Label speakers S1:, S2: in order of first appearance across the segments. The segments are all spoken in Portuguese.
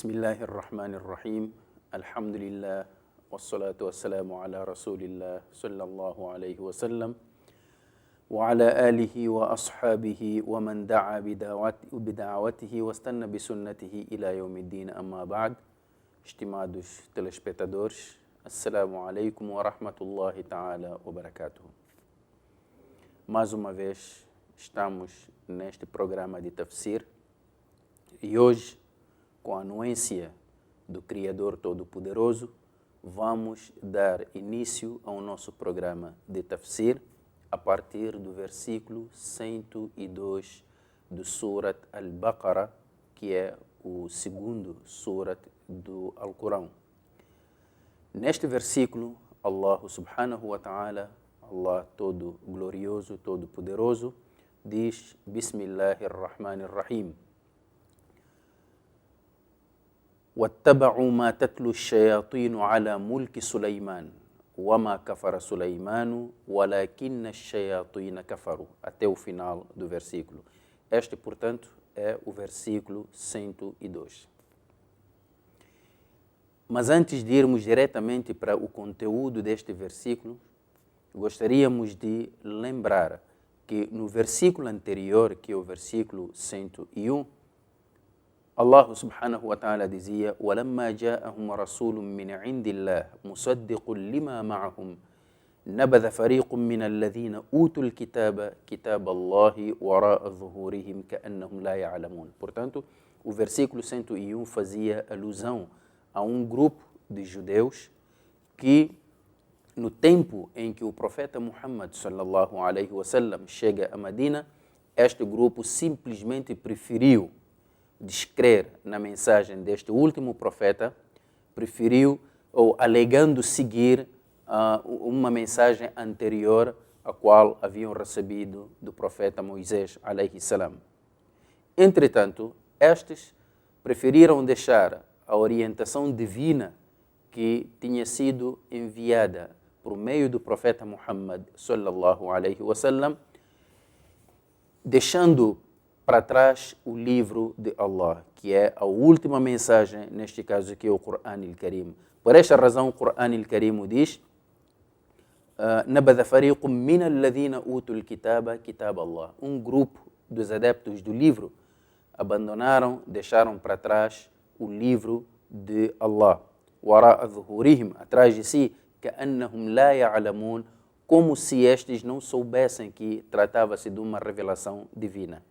S1: بسم الله الرحمن الرحيم الحمد لله والصلاة والسلام على رسول الله صلى الله عليه وسلم وعلى آله وأصحابه ومن دعا بدعوته واستنى بسنته إلى يوم الدين أما بعد. Estimados telespectadores, Assalamu alaikum wa rahmatullahi ta'ala wa barakatuh. Mais uma vez estamos neste programa de Tafsir e hoje, com a anuência do Criador Todo-Poderoso, vamos dar início ao nosso programa de Tafsir a partir do versículo 102 do Surat Al-Baqarah, que é o segundo Surat do Alcorão. Neste versículo, Allah subhanahu wa ta'ala, Allah todo glorioso, todo poderoso, diz: Bismillahirrahmanirrahim. واتبعوا ما تتلو الشياطين على ملك سليمان وما كفر سليمان ولكن الشياطين كفروا. Até o final do versículo. Este, portanto, é o versículo 102. Mas antes de irmos diretamente para o conteúdo deste versículo, gostaríamos de lembrar que no versículo anterior, que é o versículo 101, Allah subhanahu wa ta'ala dizia: وَلَمَّا جَاءَهُمْ رَسُولٌ مِّنْ عِنْدِ اللَّهِ مُصَدِّقٌ لِمَا مَعَهُمْ نَبَذَ فَرِيقٌ مِّنَ الَّذِينَ أُوتُوا الْكِتَابَ كِتَابَ اللَّهِ وَرَاءَ ظُهُورِهِمْ كَأَنَّهُمْ لَا يَعْلَمُونَ. Portanto, o versículo 101 fazia alusão a um grupo de judeus que, no tempo em que o profeta Muhammad sallallahu alaihi wasallam chega a Medina, este grupo simplesmente preferiu descrer na mensagem deste último profeta, preferiu, ou alegando seguir uma mensagem anterior a qual haviam recebido do profeta Moisés alaihi salam. Entretanto, estes preferiram deixar a orientação divina que tinha sido enviada por meio do profeta Muhammad sallallahu alaihi wasallam, deixando para trás o livro de Allah, que é a última mensagem, neste caso aqui é o Qur'an al-Karim. Por esta razão o Qur'an al-Karim diz: نَبَذَ فَرِيقٌ مِّنَ الَّذِينَ أُوتُوا الْكِتَابَ كِتَابَ اللَّهِ. Um grupo dos adeptos do livro abandonaram, deixaram para trás o livro de Allah. وَرَاءَ ظُهُورِهِمْ, atrás de si, كَأَنَّهُمْ لَا يَعْلَمُونَ, como se estes não soubessem que tratava-se de uma revelação divina.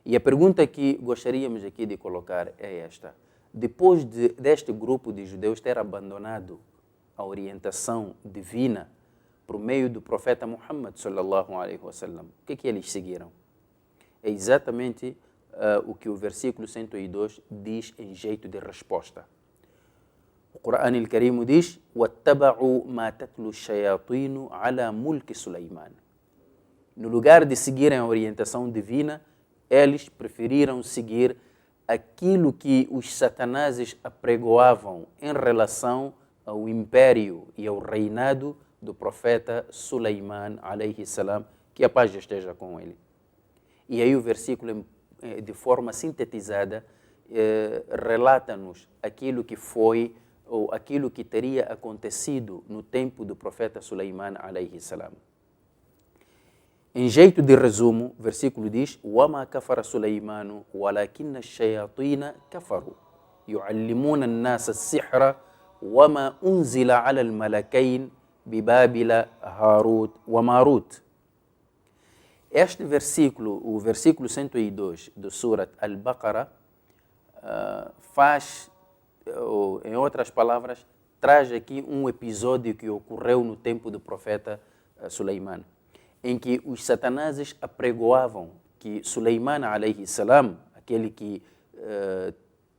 S1: E a pergunta que gostaríamos aqui de colocar é esta: depois deste grupo de judeus ter abandonado a orientação divina por meio do profeta Muhammad sallallahu alaihi wasallam, o que eles seguiram? É exatamente o que o versículo 102 diz em jeito de resposta. O Qur'an al-Karim diz: وَاتَّبَعُوا مَا تَتْلُو الشَّيَاطِينُ عَلَى مُلْكِ سُلَيْمَانَ. No lugar de seguirem a orientação divina, eles preferiram seguir aquilo que os satanases apregoavam em relação ao império e ao reinado do profeta Suleiman alaihi salam, que a paz esteja com ele. E aí o versículo, de forma sintetizada, relata-nos aquilo que foi ou aquilo que teria acontecido no tempo do profeta Suleiman alaihi salam. Em jeito de resumo, o versículo diz: وَمَا كَفَرَ سُلَيْمَانُ وَلَكِنَّ الشَّيَاطِينَ كَفَرُوا يُعَلِّمُونَ النَّاسَ السِّحْرَ وَمَا أُنزِلَ عَلَى الْمَلَكَيْنِ بِبَابِلَ هَارُوتَ وَمَارُوتَ. Este versículo, o versículo 102 do Surat Al-Baqarah, faz, em outras palavras, traz aqui um episódio que ocorreu no tempo do profeta Suleiman, em que os satanases apregoavam que Suleiman alaihi salam, aquele que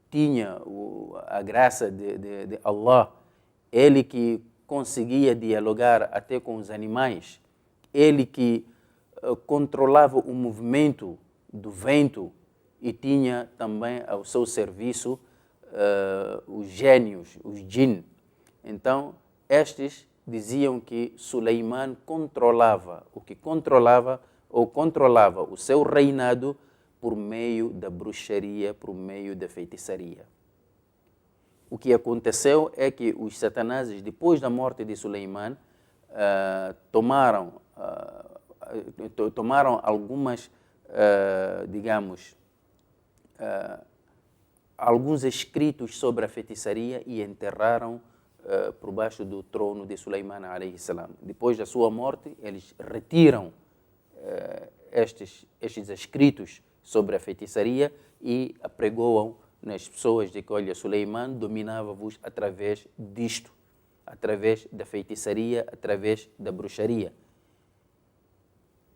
S1: tinha a graça de Allah, ele que conseguia dialogar até com os animais, ele que controlava o movimento do vento e tinha também ao seu serviço os gênios, os jinn. Então, estes diziam que Suleiman controlava o seu reinado por meio da bruxaria, por meio da feitiçaria. o que aconteceu é que os satanases, depois da morte de Suleiman, tomaram algumas, digamos, alguns escritos sobre a feitiçaria e enterraram por baixo do trono de Suleiman alayhi salam. Depois da sua morte, eles retiram estes escritos sobre a feitiçaria e apregoam nas pessoas de que, olha, Suleiman dominava-vos através disto, através da feitiçaria, através da bruxaria.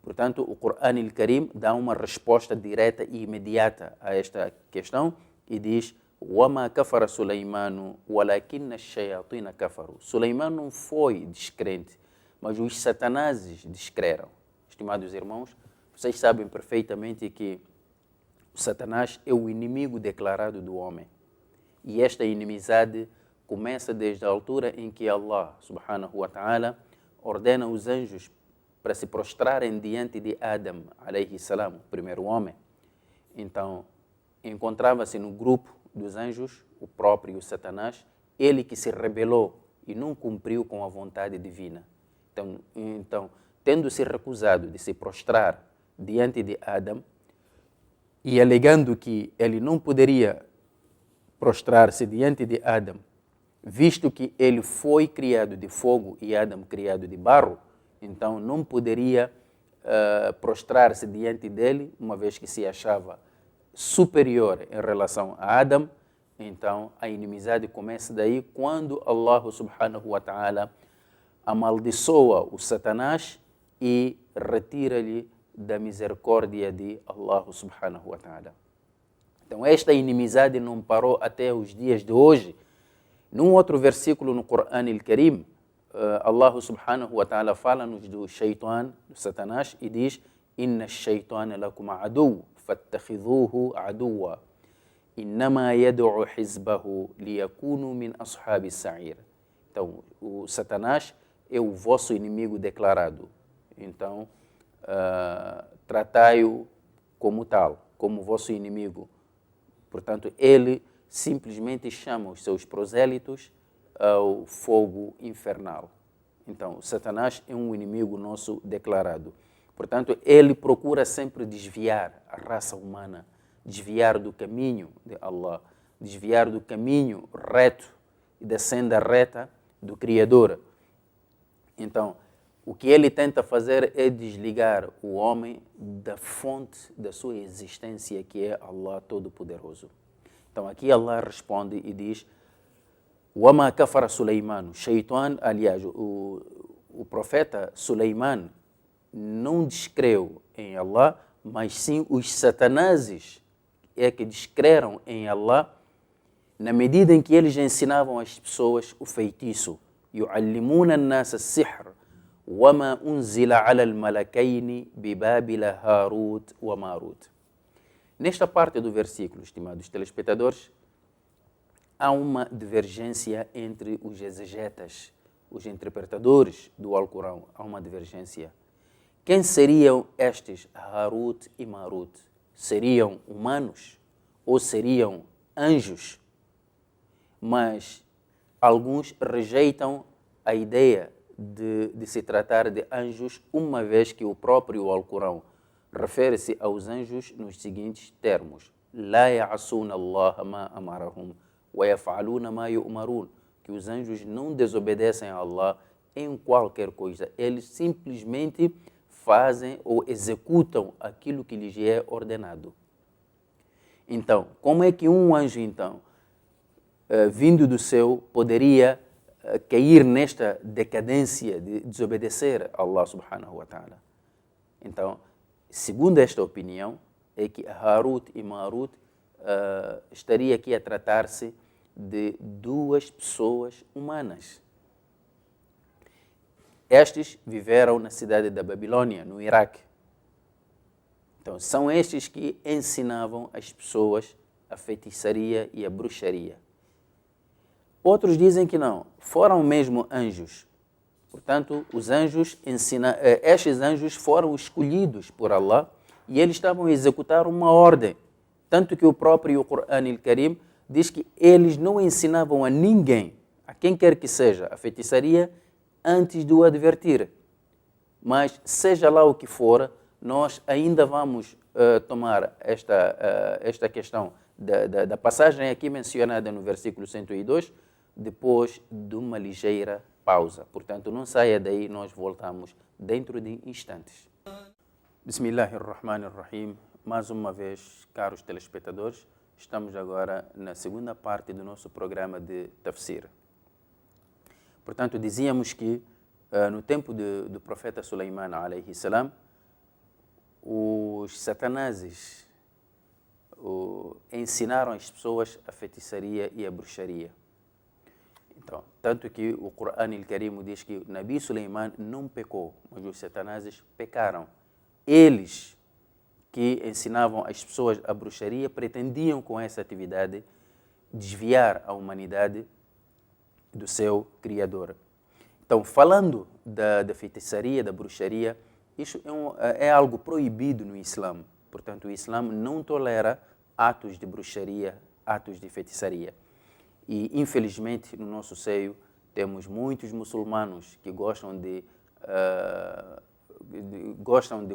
S1: Portanto, o Corão al-Karim dá uma resposta direta e imediata a esta questão e diz: وَمَا كَفَرَ سُلَيْمَانُ وَلَكِنَّ الشَّيَاطِينَ كَفَرُوا. Suleiman não foi descrente, mas os satanases descreram. Estimados irmãos, vocês sabem perfeitamente que o Satanás é o inimigo declarado do homem. E esta inimizade começa desde a altura em que Allah, subhanahu wa ta'ala, ordena os anjos para se prostrarem diante de Adam, alayhi salam, o primeiro homem. Então, encontrava-se no grupo dos anjos o próprio Satanás, ele que se rebelou e não cumpriu com a vontade divina. Então, tendo se recusado de se prostrar diante de Adam e alegando que ele não poderia prostrar-se diante de Adam, visto que ele foi criado de fogo e Adam criado de barro, então não poderia prostrar-se diante dele, uma vez que se achava superior em relação a Adam. Então a inimizade começa daí, quando Allah subhanahu wa ta'ala amaldiçoa o Satanás e retira-lhe da misericórdia de Allah subhanahu wa ta'ala. Então esta inimizade não parou até os dias de hoje. Num outro versículo no Corão al-Karim, Allah subhanahu wa ta'ala fala-nos do shaitan, do Satanás, e diz: Inna ash-shaytana lakum adu, fattakhidhuhu aduwa. Innama yad'u hizbahu liyakunu min ashabi sa'ir. Então, o Satanás é o vosso inimigo declarado. Então, tratai-o como tal, como vosso inimigo. Portanto, ele simplesmente chama os seus prosélitos ao fogo infernal. Então, Satanás é um inimigo nosso declarado. Portanto, ele procura sempre desviar a raça humana, desviar do caminho de Allah, desviar do caminho reto e da senda reta do Criador. Então, o que ele tenta fazer é desligar o homem da fonte da sua existência, que é Allah Todo-Poderoso. Então, aqui Allah responde e diz: وَمَا كَفَرَ سُلَيْمَانُ. Shaitan, aliás, o profeta Suleiman não descreu em Allah, mas sim os satanases é que descreram em Allah, na medida em que eles ensinavam às pessoas o feitiço. يُعَلِّمُونَ النَّاسَ السِّحْرَ وَمَا أُنزِلَ عَلَى الْمَلَكَيْنِ بِبَابِلَ هَارُوتَ وَمَارُوتَ. Nesta parte do versículo, estimados telespectadores, há uma divergência entre os exegetas, os interpretadores do Alcorão. Há uma divergência. Quem seriam estes Harut e Marut? Seriam humanos ou seriam anjos? Mas alguns rejeitam a ideia de se tratar de anjos, uma vez que o próprio Alcorão refere-se aos anjos nos seguintes termos: La ya'asuna Allah ma amarahum wa yaf'aluna ma yu'marun. Que os anjos não desobedecem a Allah em qualquer coisa. Eles simplesmente fazem ou executam aquilo que lhes é ordenado. Então, como é que um anjo, então, vindo do céu, poderia cair nesta decadência de desobedecer a Allah subhanahu wa ta'ala? Então, segundo esta opinião, é que Harut e Marut estaria aqui a tratar-se de duas pessoas humanas. Estes viveram na cidade da Babilônia, no Iraque. Então, são estes que ensinavam as pessoas a feitiçaria e a bruxaria. Outros dizem que não, foram mesmo anjos. Portanto, os anjos estes anjos foram escolhidos por Allah e eles estavam a executar uma ordem. Tanto que o próprio Corão al-Karim diz que eles não ensinavam a ninguém, a quem quer que seja, a feitiçaria antes de o advertir. Mas, seja lá o que for, nós ainda vamos tomar esta questão da passagem aqui mencionada no versículo 102, depois de uma ligeira pausa. Portanto, não saia daí, nós voltamos dentro de instantes. Bismillahirrahmanirrahim. Mais uma vez, caros telespectadores, estamos agora na segunda parte do nosso programa de Tafsir. Portanto, dizíamos que no tempo do profeta Sulaiman, alayhi salam, os satanases ensinaram as pessoas a feitiçaria e a bruxaria. Então, tanto que o Corão al-Karim diz que o Nabi Sulaiman não pecou, mas os satanases pecaram. Eles que ensinavam as pessoas a bruxaria pretendiam com essa atividade desviar a humanidade do seu Criador. Então, falando da feitiçaria, da bruxaria, isso é algo proibido no Islã. Portanto, o Islã não tolera atos de bruxaria, atos de feitiçaria. E, infelizmente, no nosso seio, temos muitos muçulmanos que gostam de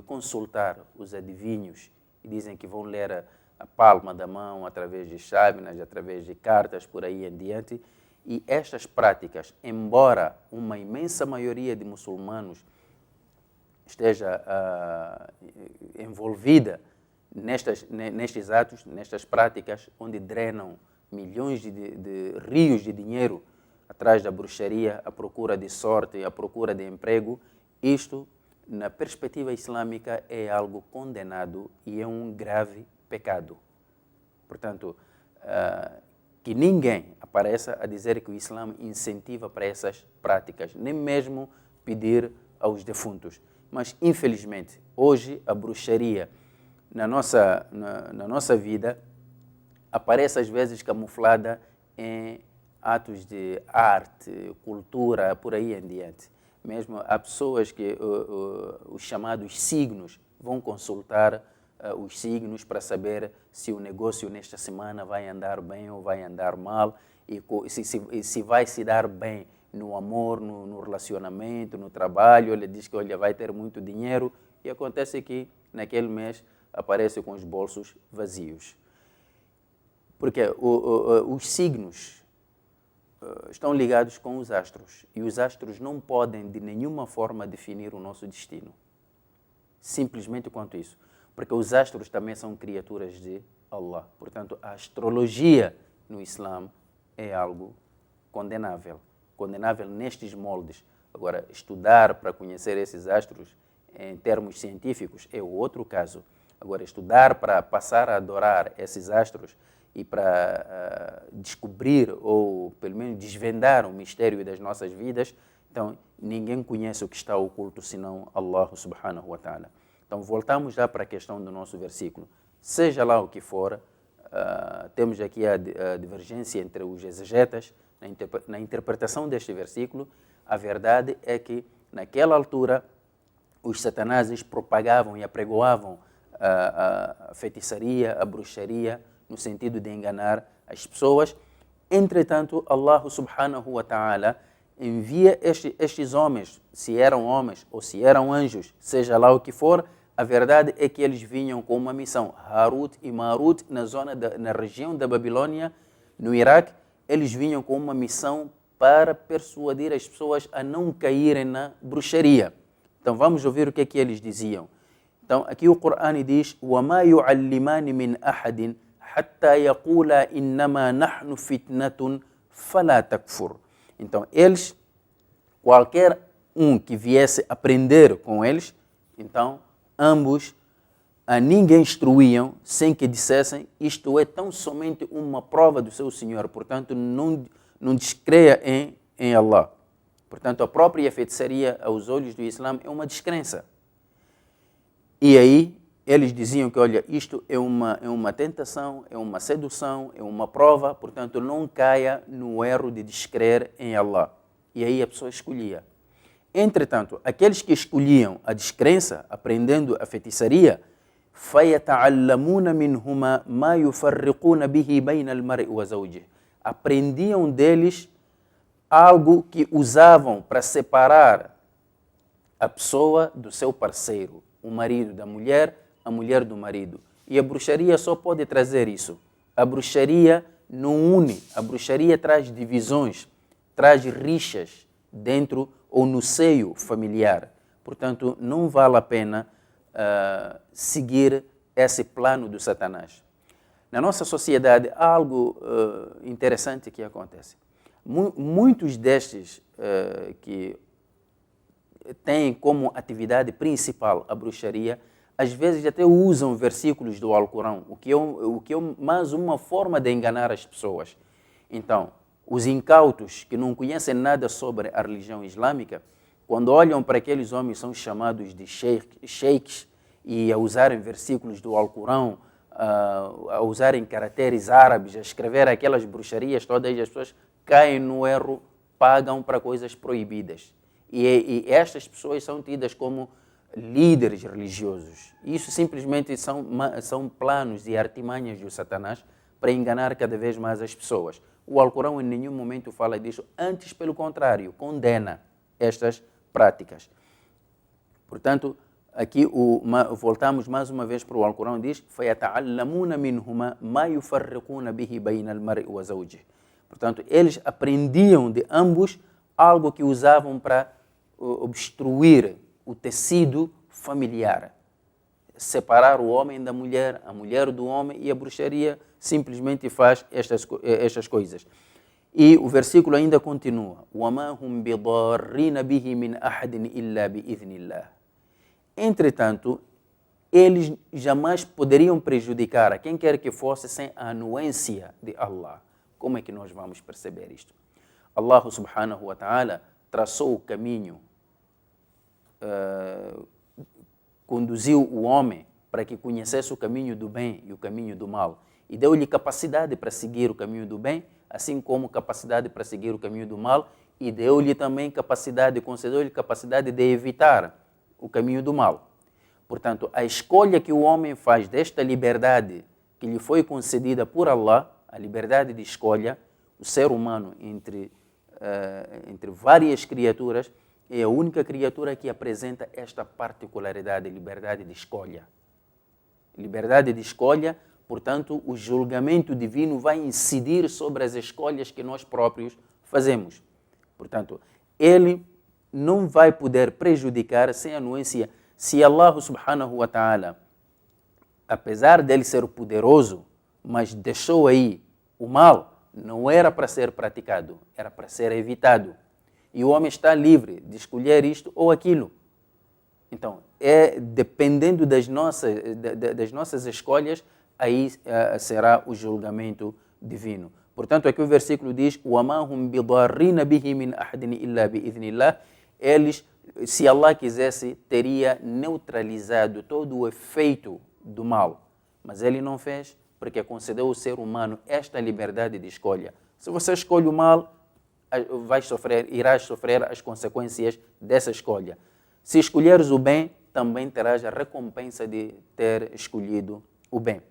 S1: consultar os adivinhos e dizem que vão ler a palma da mão através de chávenas, através de cartas, por aí em diante. E estas práticas, embora uma imensa maioria de muçulmanos esteja envolvida nestes atos, nestas práticas, onde drenam milhões de rios de dinheiro atrás da bruxaria, à procura de sorte, à procura de emprego, isto, na perspectiva islâmica, é algo condenado e é um grave pecado. Portanto, que ninguém apareça a dizer que o Islã incentiva para essas práticas, nem mesmo pedir aos defuntos. Mas, infelizmente, hoje a bruxaria na nossa vida aparece às vezes camuflada em atos de arte, cultura, por aí em diante. Mesmo há pessoas que os chamados signos vão consultar os signos para saber se o negócio nesta semana vai andar bem ou vai andar mal, e se vai se dar bem no amor, no relacionamento, no trabalho. Ele diz que vai ter muito dinheiro e acontece que naquele mês aparece com os bolsos vazios. Porque os signos estão ligados com os astros e os astros não podem de nenhuma forma definir o nosso destino. Simplesmente quanto isso. Porque os astros também são criaturas de Allah. Portanto, a astrologia no Islã é algo condenável. Condenável nestes moldes. Agora, estudar para conhecer esses astros em termos científicos é outro caso. Agora, estudar para passar a adorar esses astros e para descobrir ou pelo menos desvendar o mistério das nossas vidas, então ninguém conhece o que está oculto senão Allah subhanahu wa ta'ala. Então voltamos já para a questão do nosso versículo. Seja lá o que for, temos aqui a divergência entre os exegetas na interpretação deste versículo. A verdade é que naquela altura os satanases propagavam e apregoavam a feitiçaria, a bruxaria, no sentido de enganar as pessoas. Entretanto, Allah subhanahu wa ta'ala envia estes homens, se eram homens ou se eram anjos, seja lá o que for, a verdade é que eles vinham com uma missão. Harut e Marut, na região da Babilônia, no Iraque, eles vinham com uma missão para persuadir as pessoas a não caírem na bruxaria. Então vamos ouvir o que é que eles diziam. Então aqui o Corão diz: وَمَا يُعَلِّمَانِ مِنْ أَحَدٍ حَتَّى يَقُولَا إِنَّمَا نَحْنُ فِتْنَةٌ فَلَا تَكْفُرْ. Então eles, qualquer um que viesse aprender com eles, então ambos a ninguém instruíam sem que dissessem: isto é tão somente uma prova do seu Senhor, portanto não descreia em Allah. Portanto, a própria feitiçaria aos olhos do Islã é uma descrença. E aí eles diziam que, olha, isto é uma tentação, é uma sedução, é uma prova, portanto não caia no erro de descrer em Allah. E aí a pessoa escolhia. Entretanto, aqueles que escolhiam a descrença, aprendendo a feitiçaria, فَيَتَعَلَّمُونَ مِنْهُمَا مَا يُفَرِّقُونَ بِهِ بَيْنَ الْمَرْءِ وَزَوْجِهِ. Aprendiam deles algo que usavam para separar a pessoa do seu parceiro, o marido da mulher, a mulher do marido. E a bruxaria só pode trazer isso. A bruxaria não une, a bruxaria traz divisões, traz rixas dentro ou no seio familiar. Portanto, não vale a pena seguir esse plano do Satanás. Na nossa sociedade, há algo interessante que acontece. Muitos destes que têm como atividade principal a bruxaria, às vezes até usam versículos do Alcorão, o que é mais uma forma de enganar as pessoas. Então, os incautos que não conhecem nada sobre a religião islâmica, quando olham para aqueles homens, são chamados de sheiks, e a usarem versículos do Alcorão, a usarem caracteres árabes, a escrever aquelas bruxarias todas, as pessoas caem no erro, pagam para coisas proibidas. E estas pessoas são tidas como líderes religiosos. Isso simplesmente são planos e artimanhas do Satanás para enganar cada vez mais as pessoas. O Alcorão em nenhum momento fala disso, antes, pelo contrário, condena estas práticas. Portanto, aqui voltamos mais uma vez para o Alcorão, diz فَيَتَعَلَّمُونَ مِنْهُمَا مَا يُفَرِّقُونَ بِهِ بَيْنَ الْمَرْءِ وَزَوْجِهِ. Portanto, eles aprendiam de ambos algo que usavam para obstruir o tecido familiar, separar o homem da mulher, a mulher do homem, e a bruxaria simplesmente faz estas coisas. E o versículo ainda continua: وَمَا هُمْ بِضَارِّينَ بِهِ مِنْ أَحَدٍ إِلَّا بِإِذْنِ اللَّهِ. Entretanto, eles jamais poderiam prejudicar a quem quer que fosse sem a anuência de Allah. Como é que nós vamos perceber isto? Allah subhanahu wa ta'ala traçou o caminho, conduziu o homem para que conhecesse o caminho do bem e o caminho do mal, e deu-lhe capacidade para seguir o caminho do bem, assim como capacidade para seguir o caminho do mal, e deu-lhe também concedeu-lhe capacidade de evitar o caminho do mal. Portanto, a escolha que o homem faz desta liberdade que lhe foi concedida por Allah, a liberdade de escolha, o ser humano entre várias criaturas, é a única criatura que apresenta esta particularidade, liberdade de escolha. Liberdade de escolha, portanto, o julgamento divino vai incidir sobre as escolhas que nós próprios fazemos. Portanto, ele não vai poder prejudicar sem anuência. Se Allah subhanahu wa ta'ala, apesar dele ser poderoso, mas deixou aí o mal, não era para ser praticado, era para ser evitado. E o homem está livre de escolher isto ou aquilo. Então, dependendo das nossas escolhas, aí será o julgamento divino. Portanto, aqui o versículo diz: وَمَا هُمْ بِضَارِّينَ بِهِ مِنْ أَحَدٍ إِلَّا بِإِذْنِ اللَّهِ. Eles, se Allah quisesse, teria neutralizado todo o efeito do mal. Mas ele não fez, porque concedeu ao ser humano esta liberdade de escolha. Se você escolhe o mal, irás sofrer as consequências dessa escolha. Se escolheres o bem, também terás a recompensa de ter escolhido o bem.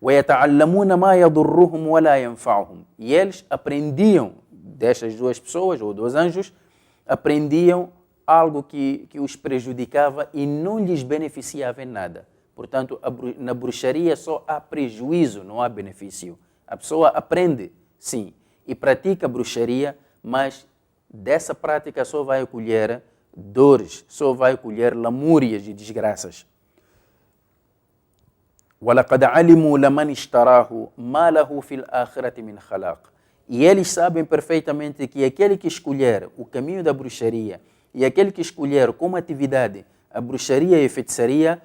S1: وَيَتَعَلَّمُونَ مَا يَضُرُّهُمْ وَلَا يَنْفَعُهُمْ. E eles aprendiam, destas duas pessoas, ou dos anjos, aprendiam algo que os prejudicava e não lhes beneficiava em nada. Portanto, na bruxaria só há prejuízo, não há benefício. A pessoa aprende, sim, e pratica bruxaria, mas dessa prática só vai colher dores, só vai colher lamúrias e desgraças. وَلَقَدْ عَلِمُوا لَمَنِ اشْتَرَاهُ مَا لَهُ فِي الْآخِرَةِ مِنْ خَلَاقٍ. E eles sabem perfeitamente que aquele que escolher o caminho da bruxaria e aquele que escolher como atividade a bruxaria e a feitiçaria,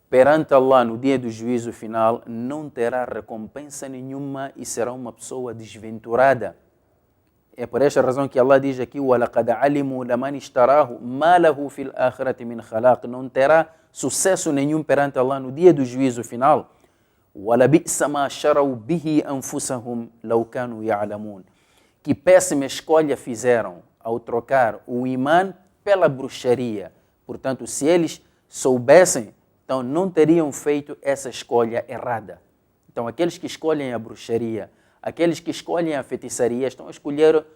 S1: perante Allah no dia do juízo final, não terá recompensa nenhuma e será uma pessoa desventurada. É por esta razão que Allah diz aqui: وَلَقَدْ عَلِمُوا لَمَنِ اشْتَرَاهُ مَا لَهُ فِي الْآخِرَةِ مِنْ خَلَاقٍ. Não terá sucesso nenhum perante Allah no dia do juízo final. وَلَبِئْسَ مَا شَرَوْا بِهِ أَنفُسَهُمْ لَوْ كَانُوا يَعْلَمُونَ. Que péssima escolha fizeram ao trocar o imã pela bruxaria. Portanto, se eles soubessem, Então, não teriam feito essa escolha errada. Então, aqueles que escolhem a bruxaria, aqueles que escolhem a feitiçaria, estão a escolher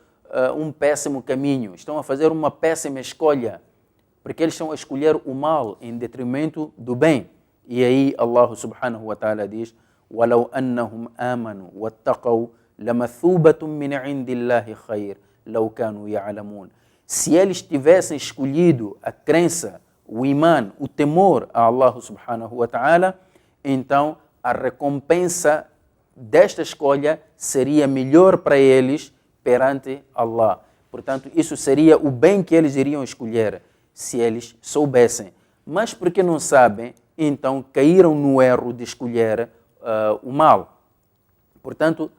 S1: um péssimo caminho, estão a fazer uma péssima escolha, porque eles estão a escolher o mal em detrimento do bem. E aí Allah subhanahu wa ta'ala diz: وَلَوْ أَنَّهُمْ آمَنُوا وَاتَّقَوْا لَمَثُوبَةٌ مِّنْ عِنْدِ اللَّهِ خَيْرٌ لَوْ كَانُوا يَعْلَمُونَ. Se eles tivessem escolhido a crença, o imã, o temor a Allah subhanahu wa ta'ala, então a recompensa desta escolha seria melhor para eles perante Allah. Portanto, isso seria o bem que eles iriam escolher se eles soubessem. Mas porque não sabem, então caíram no erro de escolher o mal. Portanto,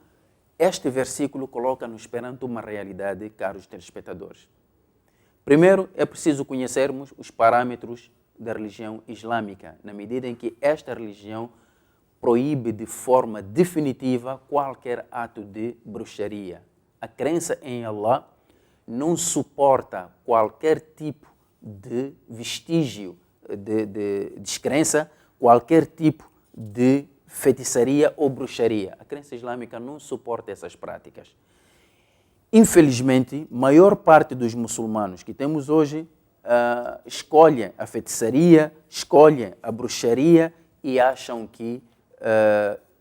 S1: este versículo coloca-nos perante uma realidade, caros telespectadores. Primeiro, é preciso conhecermos os parâmetros da religião islâmica, na medida em que esta religião proíbe de forma definitiva qualquer ato de bruxaria. A crença em Allah não suporta qualquer tipo de vestígio de descrença, qualquer tipo de feitiçaria ou bruxaria. A crença islâmica não suporta essas práticas. Infelizmente, maior parte dos muçulmanos que temos hoje escolhem a feitiçaria, escolhem a bruxaria e acham que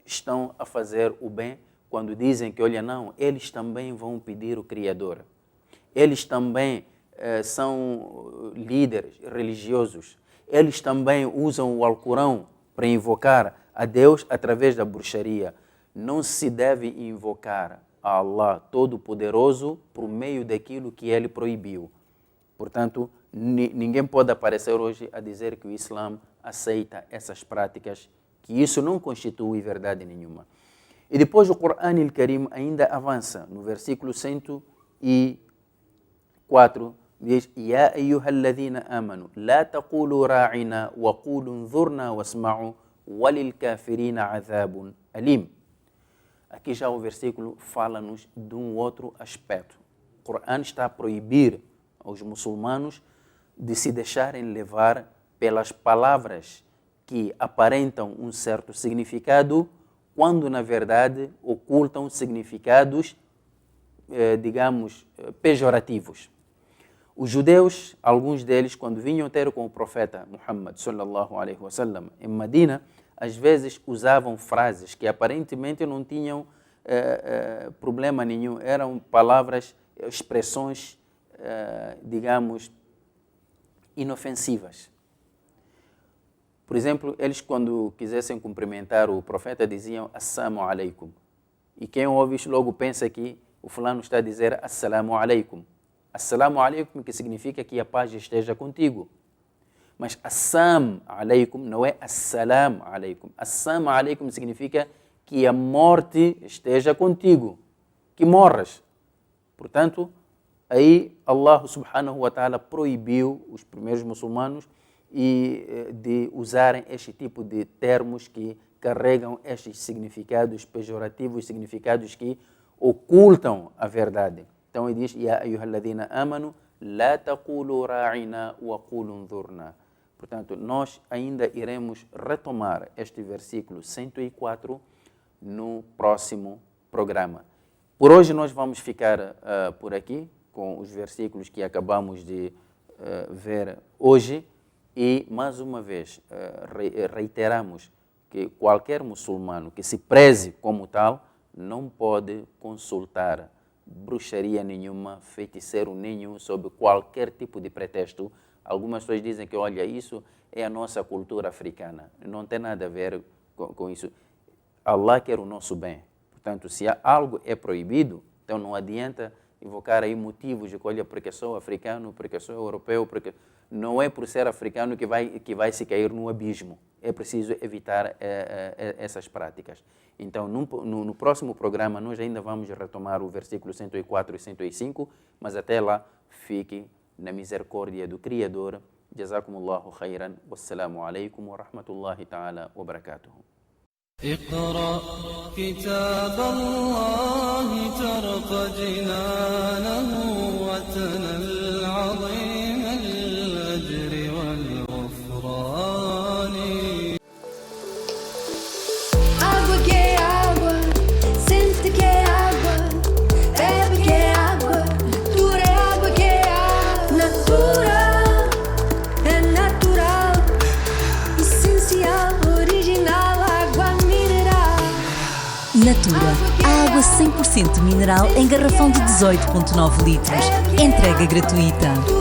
S1: estão a fazer o bem quando dizem que, olha, não, eles também vão pedir o Criador. Eles também são líderes religiosos. Eles também usam o Alcorão para invocar a Deus através da bruxaria. Não se deve invocar a Allah Todo-Poderoso por meio daquilo que Ele proibiu. Portanto, ninguém pode aparecer hoje a dizer que o Islã aceita essas práticas, que isso não constitui verdade nenhuma. E depois o Corão al-Karim ainda avança, no versículo 104, diz: Ya ayyuhalladhina amanu, la taqulu ra'ina wa qulu unzurna wasma'u walil kafirina azabun alim. Aqui já o versículo fala-nos de um outro aspecto. O Corão está a proibir aos muçulmanos de se deixarem levar pelas palavras que aparentam um certo significado, quando na verdade ocultam significados, digamos, pejorativos. Os judeus, alguns deles, quando vinham ter com o profeta Muhammad sallallahu alaihi wasallam em Medina, às vezes usavam frases que aparentemente não tinham problema nenhum, eram palavras, expressões, digamos, inofensivas. Por exemplo, eles quando quisessem cumprimentar o profeta diziam Assalamu alaikum. E quem ouve isso logo pensa que o fulano está a dizer Assalamu alaikum. Assalamu alaikum, que significa que a paz esteja contigo. Mas Assam alaikum não é Assalam alaikum. Assam alaikum significa que a morte esteja contigo, que morras. Portanto, aí Allah subhanahu wa ta'ala proibiu os primeiros muçulmanos de usarem este tipo de termos que carregam estes significados pejorativos, significados que ocultam a verdade. Então ele diz: Ya ayyuhalladhina amanu, la taqulu ra'ina wa qulu unzurna. Portanto, nós ainda iremos retomar este versículo 104 no próximo programa. Por hoje nós vamos ficar por aqui com os versículos que acabamos de ver hoje e, mais uma vez, reiteramos que qualquer muçulmano que se preze como tal não pode consultar bruxaria nenhuma, feiticeiro nenhum, sob qualquer tipo de pretexto. Algumas pessoas dizem que, olha, isso é a nossa cultura africana. Não tem nada a ver com isso. Allah quer o nosso bem. Portanto, se algo é proibido, então não adianta invocar aí motivos de que, olha, porque sou africano, porque sou europeu, porque não é por ser africano que vai se cair no abismo. É preciso evitar essas práticas. Então, no próximo programa, nós ainda vamos retomar o versículo 104 e 105, mas até lá, fique na misericórdia do Criador. Jazakumullahu khairan. Wassalamu alaikum wa rahmatullahi ta'ala wa barakatuhu.
S2: اقرأ كتاب الله ترق جنانه وتنل عظيم الأجر والغفران
S3: Natura, a água 100% mineral em garrafão de 18,9 litros. Entrega gratuita.